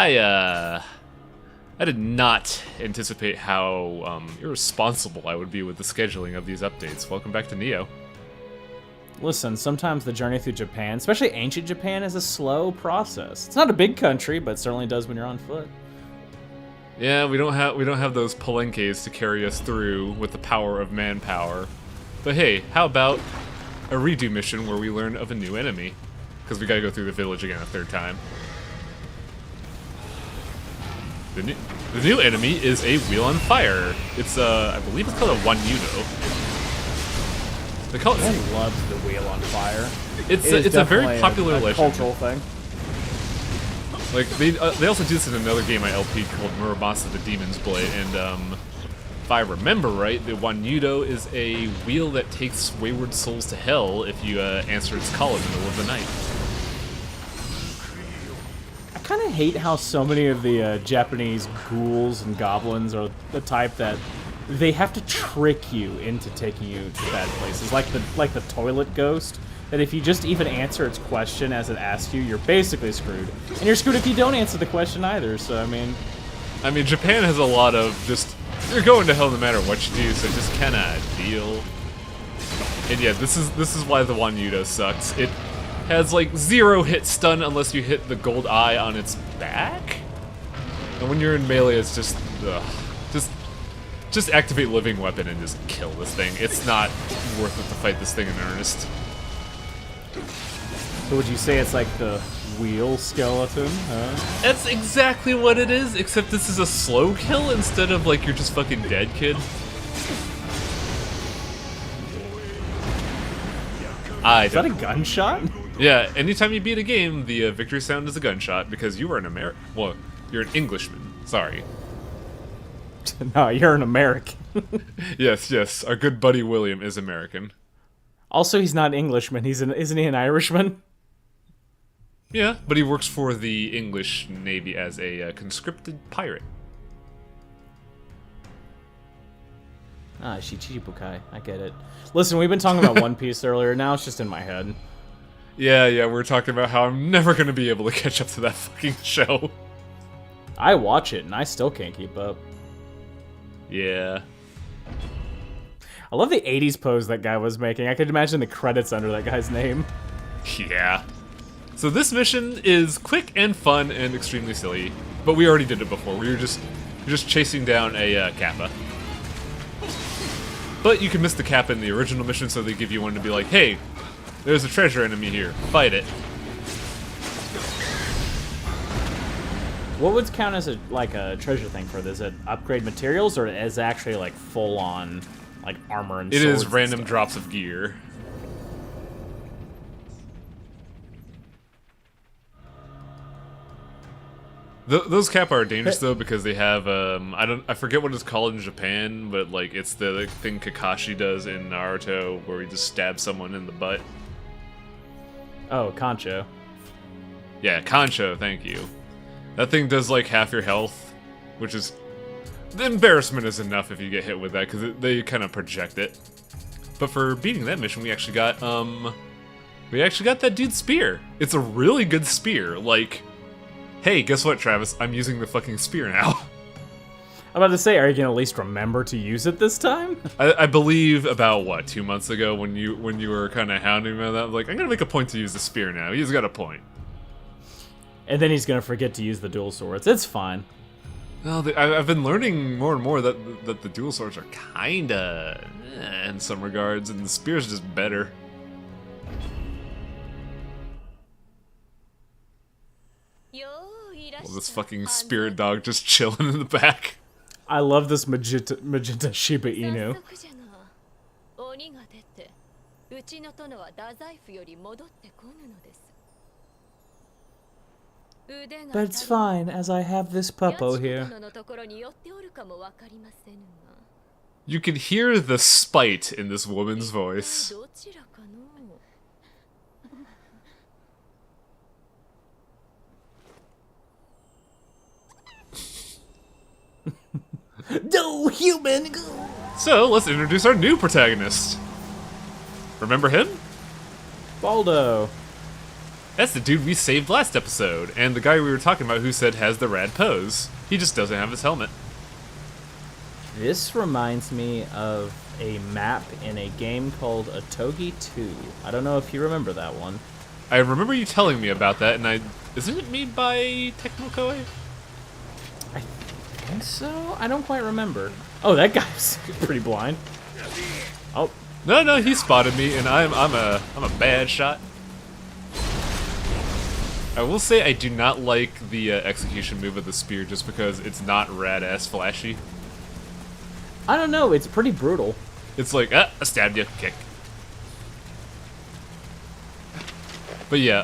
I did not anticipate how irresponsible I would be with the scheduling of these updates. Welcome back to Nioh. Listen, sometimes the journey through Japan, especially ancient Japan, is a slow process. It's not a big country, but it certainly does when you're on foot. Yeah, we don't have those palenkes to carry us through with the power of manpower. But hey, how about a redo mission where we learn of a new enemy? Because we gotta go through the village again a third time. The new enemy is a wheel on fire. It's I believe it's called a Nioh. They call it. Everyone loves the wheel on fire. It's a very popular legend. Cultural thing. Like they also do this in another game I LP'd called Muramasa the Demon's Blade, and if I remember right, the Nioh is a wheel that takes wayward souls to hell if you answer its call in the middle of the night. I kind of hate how so many of the Japanese ghouls and goblins are the type that they have to trick you into taking you to bad places, like the toilet ghost. That if you just even answer its question as it asks you, you're basically screwed. And you're screwed if you don't answer the question either, so I mean, Japan has a lot of just, you're going to hell no matter what you do, so just kinda deal. And yeah, this is why the Nioh sucks. It has like 0 hit stun unless you hit the gold eye on its back. And when you're in melee, it's just, just activate living weapon and just kill this thing. It's not worth it to fight this thing in earnest. So would you say it's like the wheel skeleton, huh? That's exactly what it is, except this is a slow kill instead of like you're just fucking dead, kid. Is that a gunshot? Yeah, anytime you beat a game, the victory sound is a gunshot because you are an well, you're an Englishman. Sorry. No, you're an American. Yes, our good buddy William is American. Also, he's not an Englishman. Isn't he an Irishman? Yeah, but he works for the English Navy as a conscripted pirate. Ah, Shichibukai. I get it. Listen, we've been talking about One Piece earlier. Now it's just in my head. Yeah, we're talking about how I'm never going to be able to catch up to that fucking show. I watch it, and I still can't keep up. Yeah. I love the 80s pose that guy was making. I could imagine the credits under that guy's name. Yeah. So this mission is quick and fun and extremely silly, but we already did it before. You're just chasing down a Kappa. But you can miss the Kappa in the original mission, so they give you one to be like, hey, there's a treasure enemy here. Fight it. What would count as a treasure thing for this? Is it upgrade materials, or is it actually like full on like armor and swords? It is random drops of gear. Those Kappa are dangerous though because they have I forget what it's called in Japan, but like it's the thing Kakashi does in Naruto where he just stabs someone in the butt. Oh, Concho. Yeah, Concho, thank you. That thing does like half your health, which is... The embarrassment is enough if you get hit with that, because they kind of project it. But for beating that mission, we actually got that dude's spear. It's a really good spear. Like, hey, guess what, Travis? I'm using the fucking spear now. I'm about to say, are you gonna at least remember to use it this time? I believe about, what, 2 months ago when you were kind of hounding me on that, I'm like, I'm gonna make a point to use the spear now. He's got a point. And then he's gonna forget to use the dual swords. It's fine. Well, I've been learning more and more that the dual swords are kinda in some regards, and the spear's just better. Well, this fucking spirit dog just chilling in the back. I love this magenta Shiba Inu. But it's fine, as I have this puppo here. You can hear the spite in this woman's voice. No human! So, let's introduce our new protagonist. Remember him? Baldo. That's the dude we saved last episode, and the guy we were talking about who said has the rad pose. He just doesn't have his helmet. This reminds me of a map in a game called Otogi 2. I don't know if you remember that one. I remember you telling me about that, and isn't it made by Tecmo-Koei? I think so? I don't quite remember. Oh, that guy's pretty blind. Oh. No, he spotted me, and I'm a bad shot. I will say I do not like the execution move of the spear just because it's not rad-ass flashy. I don't know, it's pretty brutal. It's like, I stabbed you, kick. But yeah,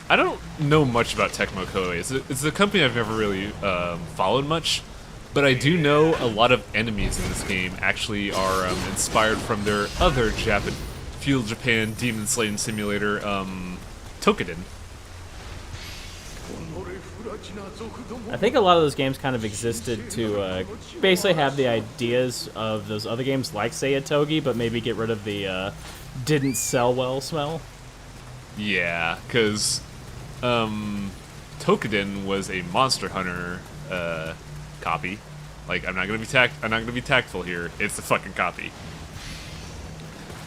I don't know much about Tecmo-Koei. It's a company I've never really followed much, but I do know a lot of enemies in this game actually are inspired from their other feudal Japan demon slaying simulator, Tokiden. I think a lot of those games kind of existed to basically have the ideas of those other games like, say, Otogi, but maybe get rid of the didn't sell well smell. Yeah, because Tokiden was a Monster Hunter copy. Like, I'm not gonna be tactful here. It's a fucking copy.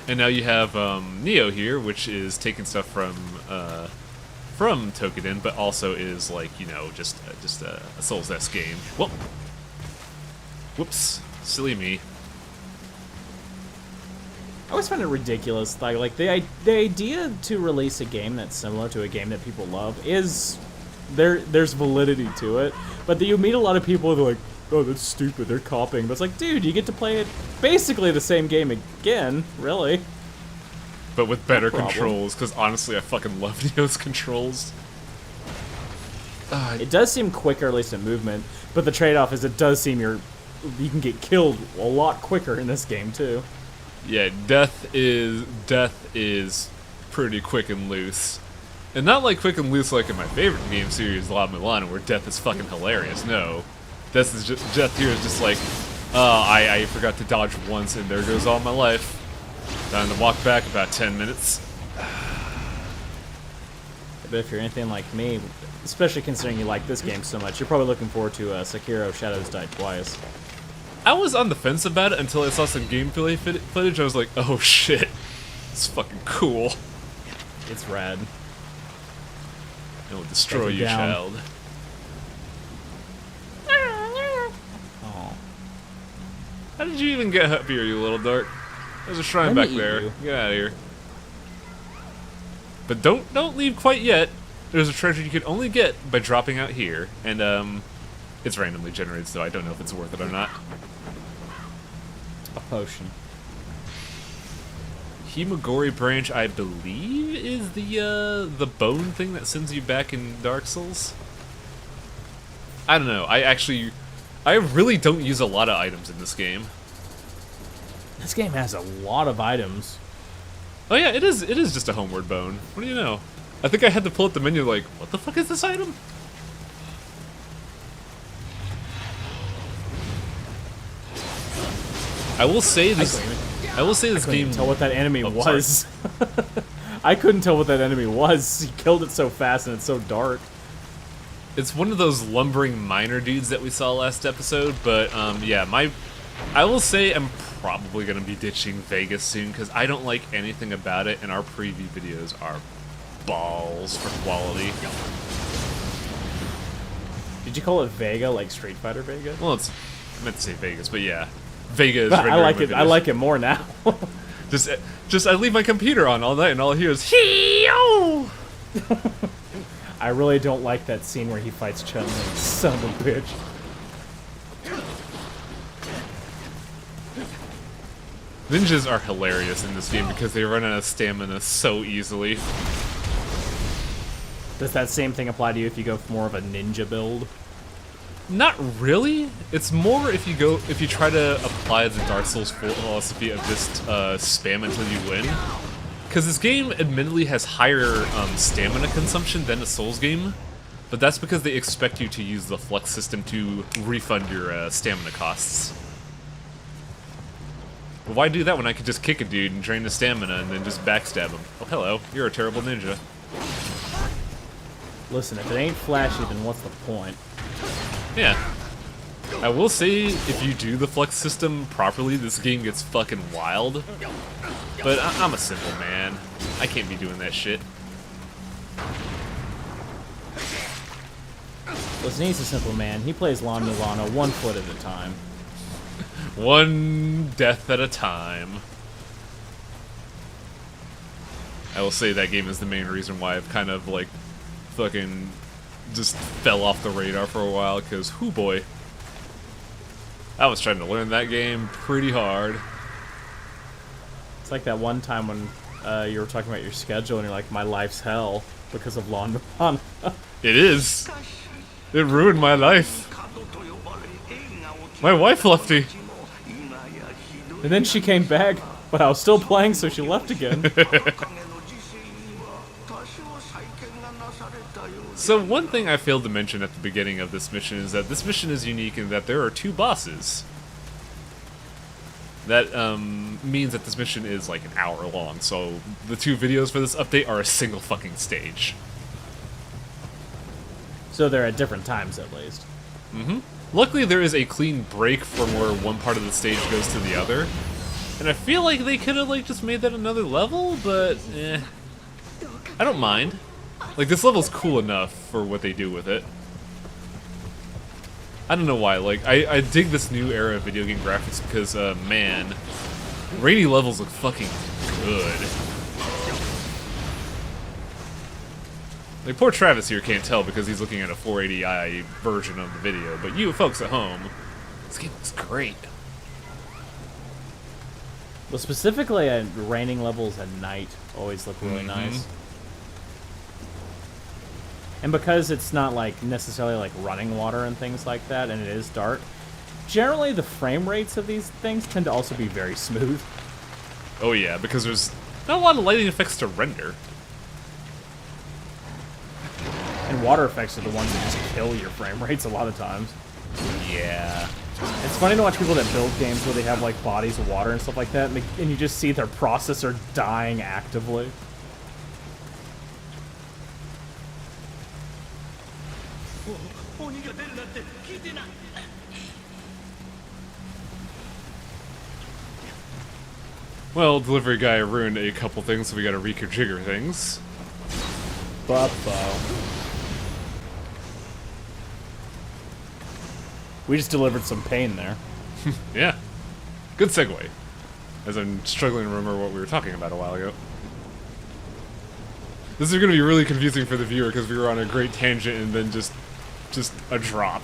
And now you have Nioh here, which is taking stuff from Tokiden, but also is like, you know, just a Souls-esque game. Whoop. Whoops, silly me. I always find it ridiculous. Like the idea to release a game that's similar to a game that people love is there's validity to it, but you meet a lot of people who are like, oh, that's stupid, they're copying. But it's like, dude, you get to play it basically the same game again, really. But with better controls, because honestly, I fucking love Nioh's controls. It does seem quicker, at least in movement, but the trade-off is it does seem you can get killed a lot quicker in this game too. Yeah, death is pretty quick and loose. And not like quick and loose like in my favorite game series, La Mulana, where death is fucking hilarious. No. Death here is just like, I forgot to dodge once and there goes all my life. Time to walk back about 10 minutes. But if you're anything like me, especially considering you like this game so much, you're probably looking forward to Sekiro Shadows Die Twice. I was on the fence about it until I saw some gameplay footage. I was like, oh shit, it's fucking cool. It's rad. It will destroy you, child. Oh. How did you even get up here, you little dark? There's a shrine back there. Get out of here. But don't leave quite yet. There's a treasure you can only get by dropping out here, and it's randomly generated, so I don't know if it's worth it or not. A potion. Himagori branch, I believe, is the bone thing that sends you back in Dark Souls. I don't know. I really don't use a lot of items in this game. This game has a lot of items. Oh yeah, it is just a homeward bone. What do you know? I think I had to pull up the menu like, what the fuck is this item? I will say this game. Couldn't tell what that enemy was. I couldn't tell what that enemy was. He killed it so fast and it's so dark. It's one of those lumbering miner dudes that we saw last episode, but yeah, I will say I'm probably gonna be ditching Vegas soon because I don't like anything about it, and our preview videos are balls for quality. Did you call it Vega, like Street Fighter Vega? Well, I meant to say Vegas, but yeah, Vega is. I like it. I like it more now. just I leave my computer on all night, and all I hear is Hee-oh! I really don't like that scene where he fights Chun-Li. Son of a bitch. Ninjas are hilarious in this game because they run out of stamina so easily. Does that same thing apply to you if you go for more of a ninja build? Not really. It's more if you try to apply the Dark Souls philosophy of just spam until you win. Because this game admittedly has higher stamina consumption than a Souls game, but that's because they expect you to use the flux system to refund your stamina costs. But why do that when I could just kick a dude and drain the stamina and then just backstab him? Oh, hello. You're a terrible ninja. Listen, if it ain't flashy, then what's the point? Yeah. I will say, if you do the flex system properly, this game gets fucking wild. But I'm a simple man. I can't be doing that shit. Listen, he's a simple man. He plays Lawn Milano 1 foot at a time. One death at a time. I will say that game is the main reason why I've kind of, like, fucking just fell off the radar for a while, because, whoo boy. I was trying to learn that game pretty hard. It's like that one time when you were talking about your schedule and you're like, my life's hell because of Lawn Milano. It is. It ruined my life. My wife left me. And then she came back, but I was still playing, so she left again. So one thing I failed to mention at the beginning of this mission is that this mission is unique in that there are 2 bosses. That means that this mission is like an hour long, so the 2 videos for this update are a single fucking stage. So they're at different times, at least. Mm-hmm. Luckily, there is a clean break from where one part of the stage goes to the other. And I feel like they could have like just made that another level, but I don't mind. Like, this level's cool enough for what they do with it. I don't know why, like, I dig this new era of video game graphics because, man, rainy levels look fucking good. Like, poor Travis here can't tell because he's looking at a 480i version of the video, but you folks at home, this game looks great. Well, specifically, raining levels at night always look really nice. And because it's not like necessarily like running water and things like that, and it is dark, generally the frame rates of these things tend to also be very smooth. Oh yeah, because there's not a lot of lighting effects to render. And water effects are the ones that just kill your frame rates a lot of times. Yeah. It's funny to watch people that build games where they have like bodies of water and stuff like that, and you just see their processor dying actively. Well, delivery guy ruined a couple things, so we gotta reconfigure things. We just delivered some pain there. Yeah. Good segue. As I'm struggling to remember what we were talking about a while ago. This is gonna be really confusing for the viewer because we were on a great tangent and then just a drop.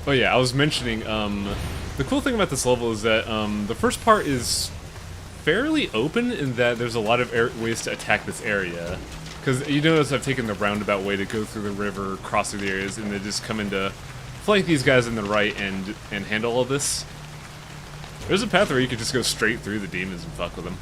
Oh yeah, I was mentioning, the cool thing about this level is that, the first part is fairly open in that there's a lot of ways to attack this area. Because you notice I've taken the roundabout way to go through the river, cross through the areas, and then just come in to flank these guys in the right and handle all this. There's a path where you could just go straight through the demons and fuck with them.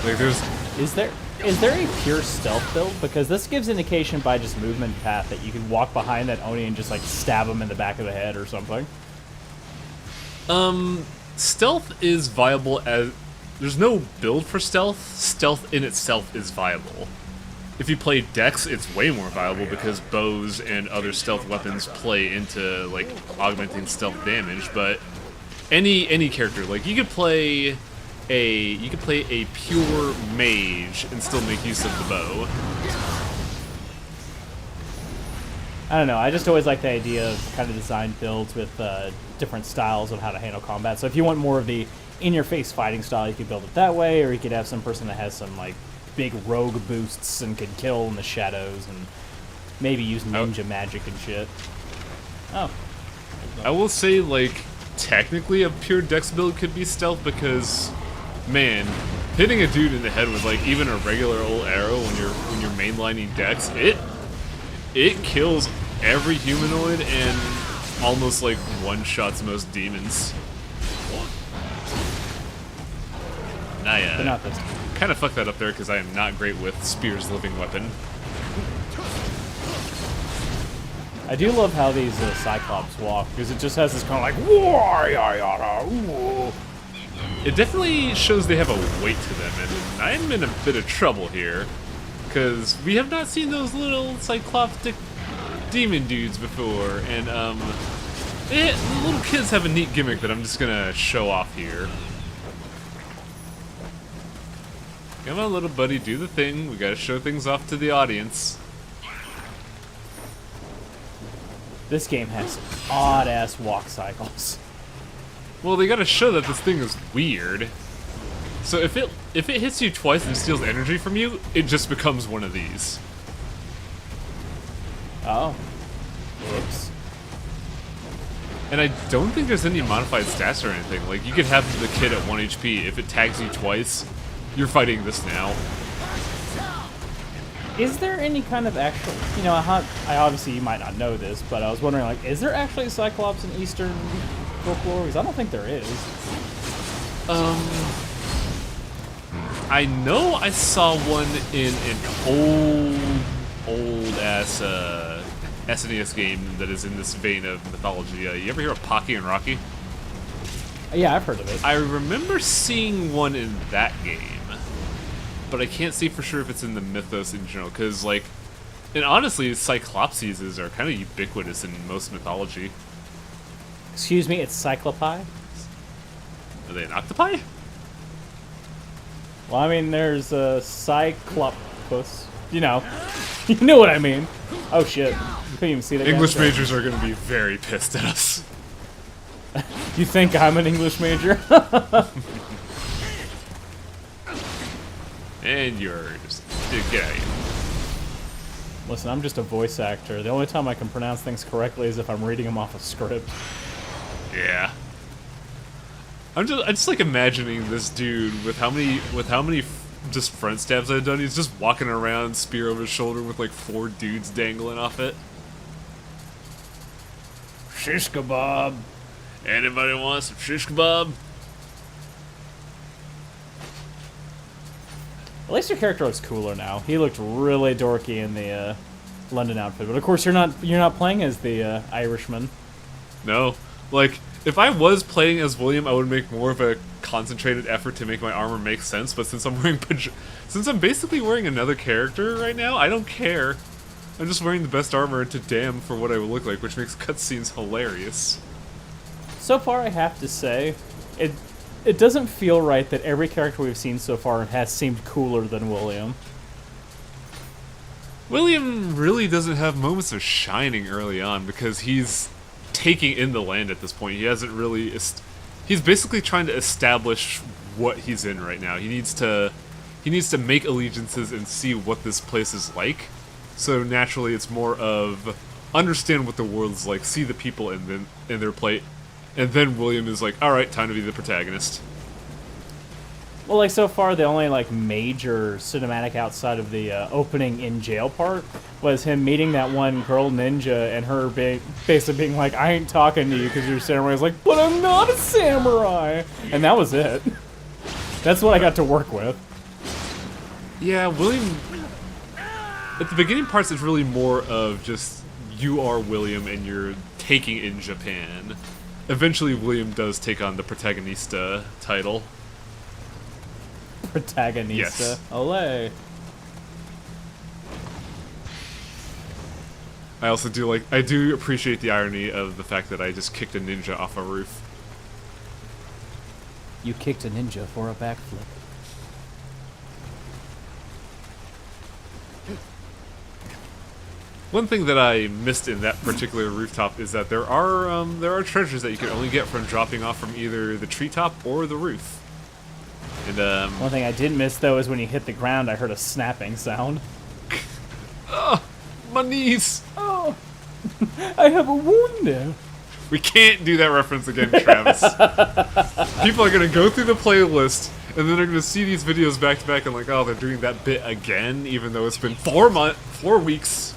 Like there's... Is there a pure stealth build? Because this gives indication by just movement path that you can walk behind that Oni and just like stab him in the back of the head or something. Stealth is viable as... There's no build for stealth. Stealth in itself is viable. If you play Dex, it's way more viable because bows and other stealth weapons play into like augmenting stealth damage. But any character, like you could play a pure mage and still make use of the bow. I don't know, I just always like the idea of kind of design builds with different styles of how to handle combat. So if you want more of the in-your-face fighting style, you could build it that way, or you could have some person that has some like big rogue boosts and can kill in the shadows and maybe use ninja magic and shit. Oh. I will say, like, technically a pure Dex build could be stealth because, man, hitting a dude in the head with like even a regular old arrow when you're mainlining Dex, it kills every humanoid and almost like one-shots most demons. And I kind of fucked that up there because I am not great with Spear's living weapon. I do love how these Cyclops walk, because it just has this kind of like, whoa, it definitely shows they have a weight to them, and I'm in a bit of trouble here. Because we have not seen those little cycloptic demon dudes before, and the little kids have a neat gimmick that I'm just gonna show off here. Come on, little buddy, do the thing. We gotta show things off to the audience. This game has odd-ass walk cycles. Well, they gotta show that this thing is weird. So if it hits you twice and steals energy from you, it just becomes one of these. Oh. Whoops. And I don't think there's any modified stats or anything. Like, you could have the kid at 1 HP. If it tags you twice, you're fighting this now. Is there any kind of actual... You know, I obviously, you might not know this, but I was wondering, like, is there actually a Cyclops in Eastern folklore? Because I don't think there is. I know I saw one in an old-ass SNES game that is in this vein of mythology. You ever hear of Pocky and Rocky? Yeah, I've heard of it. I remember seeing one in that game, but I can't say for sure if it's in the mythos in general, because, like, and honestly, Cyclopses are kind of ubiquitous in most mythology. Excuse me, it's Cyclopi? Are they an octopi? Well, I mean, there's a Cyclopus. You know. You know what I mean. Oh, shit. You couldn't even see that. English majors are going to be very pissed at us. You think I'm an English major? And you're just... Dude, get out of here. Listen, I'm just a voice actor. The only time I can pronounce things correctly is if I'm reading them off a script. Yeah. I just like imagining this dude with how many just front stabs I've done. He's just walking around, spear over his shoulder with like 4 dudes dangling off it. Shish kebab. Anybody want some shish kebab? At least your character looks cooler now. He looked really dorky in the London outfit, but of course you're not playing as the Irishman. No, like if I was playing as William, I would make more of a concentrated effort to make my armor make sense. But since I'm basically wearing another character right now, I don't care. I'm just wearing the best armor to damn for what I would look like, which makes cutscenes hilarious. So far, I have to say, it doesn't feel right that every character we've seen so far has seemed cooler than William. William really doesn't have moments of shining early on because he's taking in the land at this point. He hasn't really... He's basically trying to establish what he's in right now. He needs to make allegiances and see what this place is like. So naturally, it's more of understand what the world's like, see the people in their plight, and then William is like, all right, time to be the protagonist. Well, like, so far, the only, like, major cinematic outside of the opening in jail part was him meeting that one girl ninja and her basically being like, I ain't talking to you because you're a samurai. He's like, but I'm not a samurai! And that was it. That's what I got to work with. Yeah, William... At the beginning parts, it's really more of just, you are William and you're taking in Japan. Eventually, William does take on the protagonista title. Protagonista. Yes. Olé. I do appreciate the irony of the fact that I just kicked a ninja off a roof. You kicked a ninja for a backflip. One thing that I missed in that particular rooftop is that there are treasures that you can only get from dropping off from either the treetop or the roof. And one thing I did miss though is when you hit the ground, I heard a snapping sound. My knees! Oh, I have a wound there. We can't do that reference again, Travis. People are gonna go through the playlist and then they're gonna see these videos back to back and like, oh, they're doing that bit again, even though it's been 4 weeks.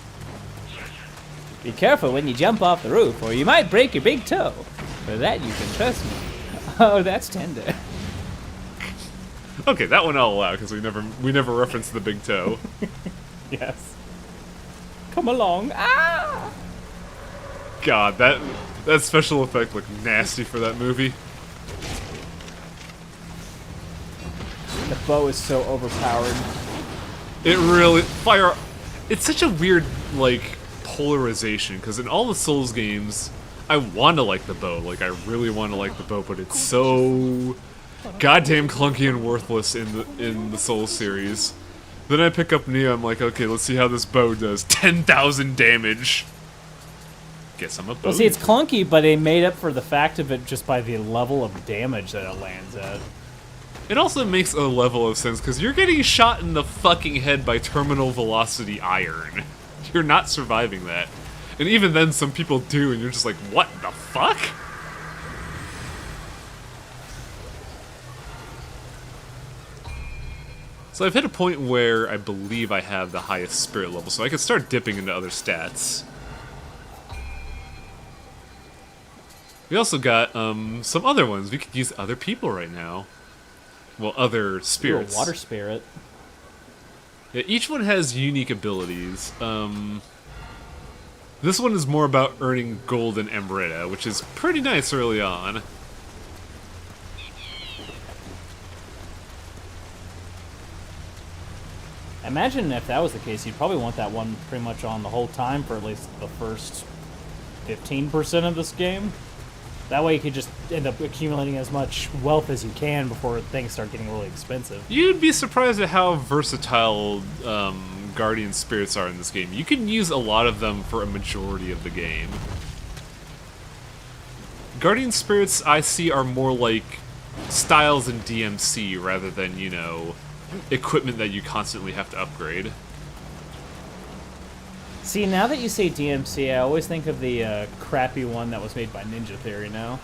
Be careful when you jump off the roof, or you might break your big toe. For that, you can trust me. Oh, that's tender. Okay, that one I'll allow because we never referenced the big toe. Yes. Come along. Ah! God, that special effect looked nasty for that movie. The bow is so overpowered. It really fire. It's such a weird like polarization because in all the Souls games, I want to like the bow. Like I really want to like the bow, but it's so goddamn clunky and worthless in the Souls series. Then I pick up Nioh. I'm like, okay, let's see how this bow does. 10,000 damage. Guess I'm a bow. Well, see, it's clunky, but they made up for the fact of it just by the level of damage that it lands at. It also makes a level of sense because you're getting shot in the fucking head by terminal velocity iron. You're not surviving that. And even then, some people do, and you're just like, what the fuck? So I've hit a point where I believe I have the highest spirit level, so I can start dipping into other stats. We also got some other ones. We could use other people right now. Well, other spirits. Ooh, a water spirit. Yeah, each one has unique abilities. This one is more about earning gold and emerita, which is pretty nice early on. I imagine if that was the case, you'd probably want that one pretty much on the whole time for at least the first 15% of this game. That way you could just end up accumulating as much wealth as you can before things start getting really expensive. You'd be surprised at how versatile guardian spirits are in this game. You can use a lot of them for a majority of the game. Guardian spirits I see are more like styles in DMC rather than, you know, equipment that you constantly have to upgrade. See, now that you say DMC, I always think of the crappy one that was made by Ninja Theory now.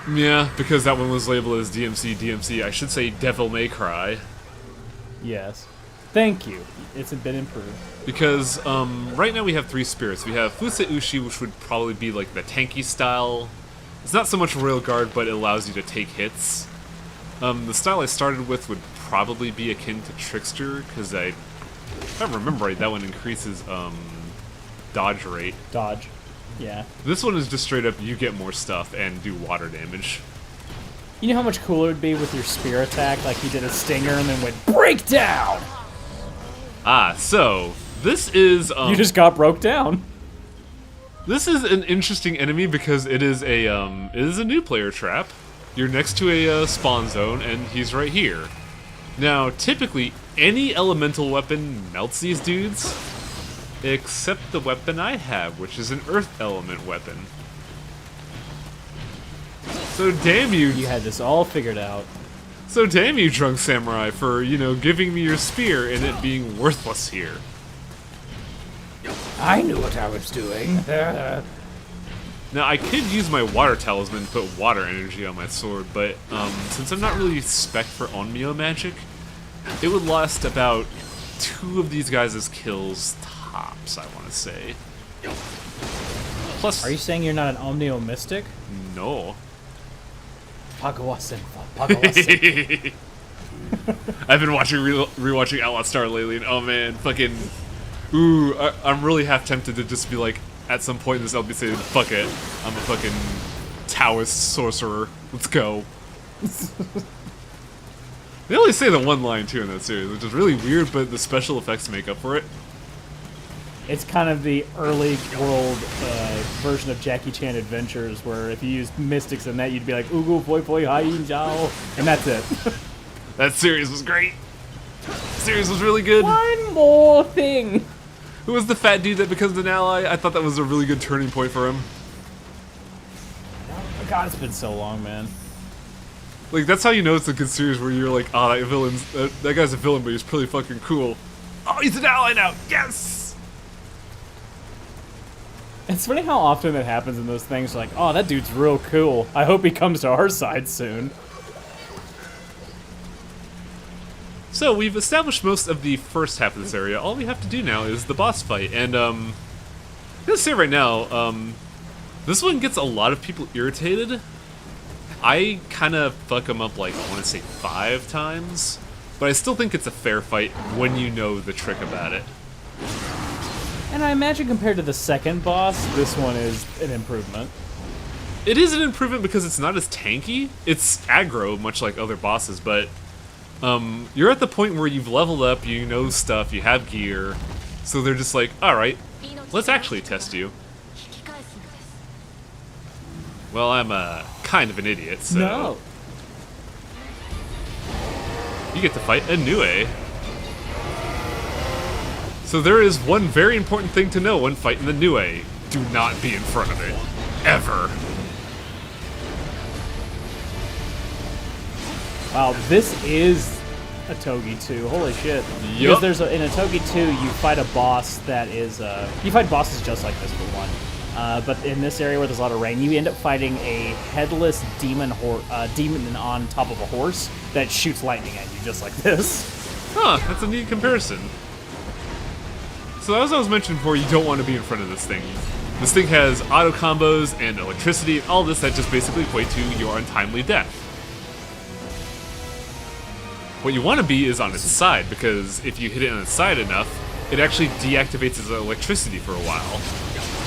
Yeah, because that one was labeled as DMC. I should say Devil May Cry. Yes. Thank you. It's been improved. Because right now we have 3 spirits. We have Fuse Ushi, which would probably be like the tanky style. It's not so much Royal Guard, but it allows you to take hits. The style I started with would probably be akin to Trickster, because if I remember right, that one increases dodge rate. Dodge. Yeah. This one is just straight up, you get more stuff and do water damage. You know how much cooler it would be with your spear attack, like you did a stinger and then went breakdown? Ah, so this is you just got broke down. This is an interesting enemy because it is a new player trap. You're next to a spawn zone, and he's right here. Now, typically, any elemental weapon melts these dudes, except the weapon I have, which is an earth element weapon. So damn you. You had this all figured out. So damn you, drunk samurai, for, you know, giving me your spear and it being worthless here. I knew what I was doing. Now, I could use my water talisman to put water energy on my sword, but since I'm not really spec for Onmyo magic, it would last about 2 of these guys' kills tops, I want to say. Plus... Are you saying you're not an Omnio Mystic? No. Pagawa Senpai. Pagawa Senpai. I've been rewatching Outlaw Star lately, and oh man, fucking... Ooh, I'm really half tempted to just be like, at some point in this LP say, fuck it, I'm a fucking Taoist sorcerer, let's go. They only say the one line too in that series, which is really weird, but the special effects make up for it. It's kind of the early world version of Jackie Chan Adventures, where if you used mystics in that, you'd be like, Ugu, Poi Poi, Hai Yin Jiao, and that's it. That series was great. The series was really good. One more thing. Who was the fat dude that becomes an ally? I thought that was a really good turning point for him. Oh God, it's been so long, man. Like, that's how you know it's a good series, where you're like, oh, that guy's a villain, but he's pretty fucking cool. Oh, he's an ally now! Yes! It's funny how often it happens in those things, like, oh, that dude's real cool. I hope he comes to our side soon. So, we've established most of the first half of this area. All we have to do now is the boss fight, and, I'm gonna say right now, this one gets a lot of people irritated. I kind of fuck them up, like, I want to say 5 times, but I still think it's a fair fight when you know the trick about it. And I imagine compared to the second boss, this one is an improvement. It is an improvement because it's not as tanky. It's aggro, much like other bosses, but You're at the point where you've leveled up, you know stuff, you have gear, so they're just like, alright, let's actually test you. Well, I'm kind of an idiot, so... No. You get to fight a Nioh. So there is one very important thing to know when fighting the Nioh. Do not be in front of it. Ever. Wow, this is a Togi 2. Holy shit. Yup. Because in a Togi 2, you fight a boss that is... you fight bosses just like this, for one. But in this area where there's a lot of rain, you end up fighting a headless demon on top of a horse that shoots lightning at you, just like this. Huh, that's a neat comparison. So as I was mentioning before, you don't want to be in front of this thing. This thing has auto combos and electricity and all this that just basically equate to your untimely death. What you want to be is on its side, because if you hit it on its side enough, it actually deactivates its electricity for a while.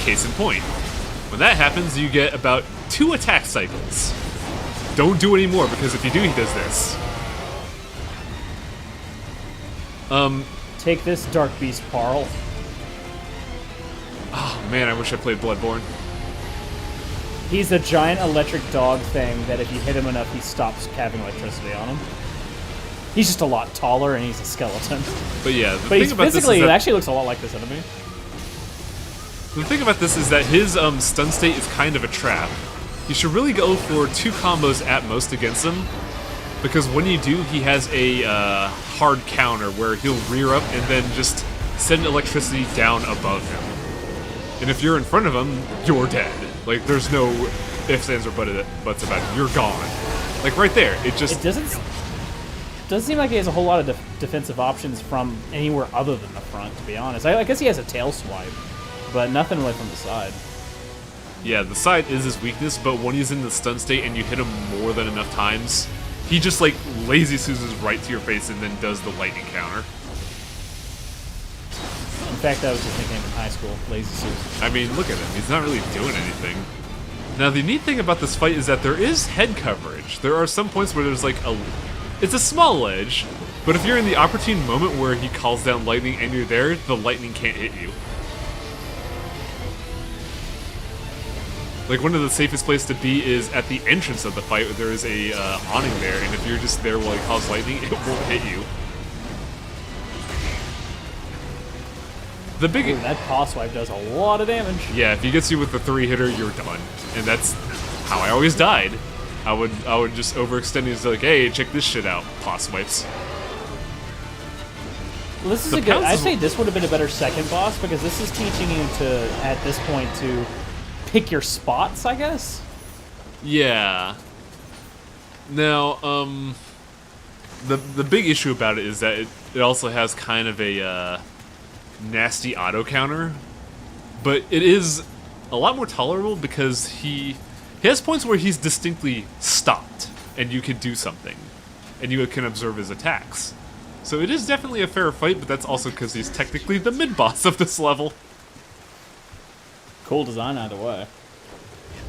Case in point. When that happens, you get about 2 attack cycles. Don't do any more, because if you do, he does this. Take this, Dark Beast Parl. Oh man, I wish I played Bloodborne. He's a giant electric dog thing that if you hit him enough, he stops having electricity on him. He's just a lot taller and he's a skeleton. But yeah, the But thing he's about physically, this is it that, actually looks a lot like this enemy. the thing about this is that his stun state is kind of a trap. You should really go for 2 combos at most against him, because when you do, he has a hard counter where he'll rear up and then just send electricity down above him. And if you're in front of him, you're dead. Like, there's no ifs, ands, or buts about it. You're gone. Like, right there, it doesn't seem like he has a whole lot of defensive options from anywhere other than the front, to be honest. I guess he has a tail swipe, but nothing really from the side. Yeah, the side is his weakness, but when he's in the stun state and you hit him more than enough times, he just, like, lazy Susans right to your face and then does the lightning counter. In fact, that was his nickname in high school, Lazy Susan. I mean, look at him. He's not really doing anything. Now, the neat thing about this fight is that there is head coverage. There are some points where there's, like, it's a small ledge, but if you're in the opportune moment where he calls down lightning and you're there, the lightning can't hit you. Like, one of the safest places to be is at the entrance of the fight where there is a awning there, and if you're just there while he calls lightning, it won't hit you. The big... Ooh, that paw swipe does a lot of damage. Yeah, if he gets you with the 3-hitter, you're done. And that's how I always died. I would just overextend and like, hey, check this shit out. Paw swipes. Well, this is a good... I'd say this would have been a better second boss, because this is teaching you to, at this point, to pick your spots, I guess? Yeah. Now, the big issue about it is that it also has kind of a nasty auto counter, but it is a lot more tolerable because he has points where he's distinctly stopped and you can do something and you can observe his attacks. So it is definitely a fair fight, but that's also because he's technically the mid-boss of this level. Cool design either way.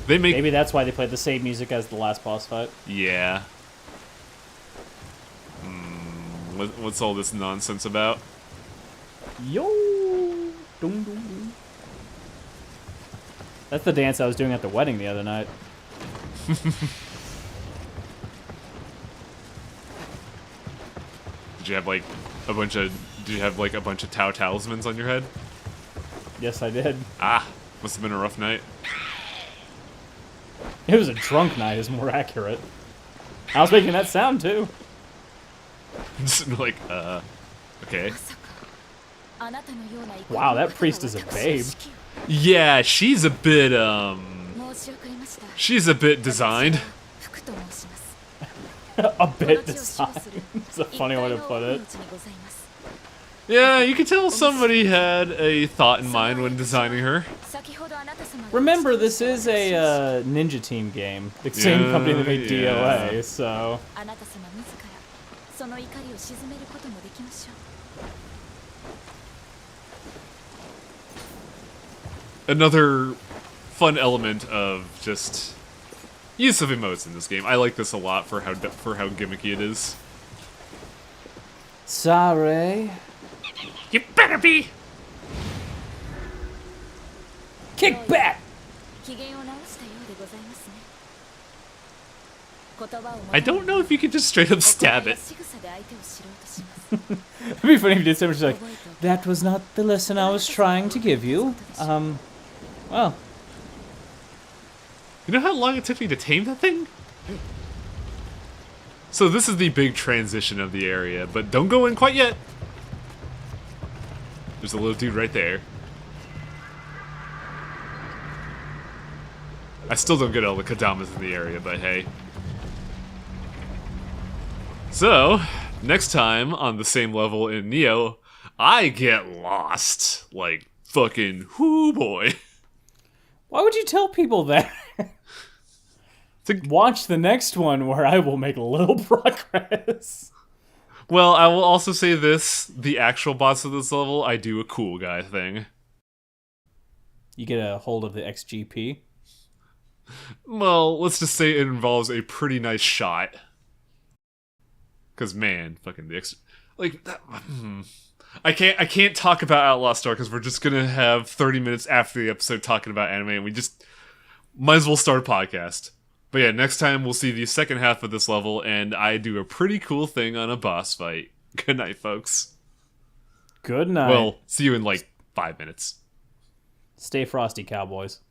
Maybe that's why they played the same music as the last boss fight. Yeah. What's all this nonsense about? Yo! Dum, dum, dum. That's the dance I was doing at the wedding the other night. Did you have like a bunch of Tau talismans on your head? Yes, I did. Ah, must have been a rough night. It was a drunk night, is more accurate. I was making that sound too. Just like, okay. Wow, that priest is a babe. Yeah, she's a bit designed. A bit designed. It's a funny way to put it. Yeah, you can tell somebody had a thought in mind when designing her. Remember, this is a Ninja Team game. The same company that made DOA, so... Another fun element of just use of emotes in this game. I like this a lot for how gimmicky it is. Sorry. You better be! Kick back! I don't know if you could just straight up stab it. It'd be funny if you did so much like, that was not the lesson I was trying to give you. Well. You know how long it took me to tame that thing? So this is the big transition of the area, but don't go in quite yet. There's a little dude right there. I still don't get all the Kadamas in the area, but hey. So, next time on the same level in Nioh, I get lost. Like, fucking, whoo boy. Why would you tell people that? Watch the next one where I will make little progress. Well, I will also say this, the actual boss of this level, I do a cool guy thing. You get a hold of the XGP? Well, let's just say it involves a pretty nice shot. Cause man, fucking the like that, I can't talk about Outlaw Star because we're just gonna have 30 minutes after the episode talking about anime, and we just might as well start a podcast. But yeah, next time we'll see the second half of this level, and I do a pretty cool thing on a boss fight. Good night, folks. Good night. Well, see you in like 5 minutes. Stay frosty, cowboys.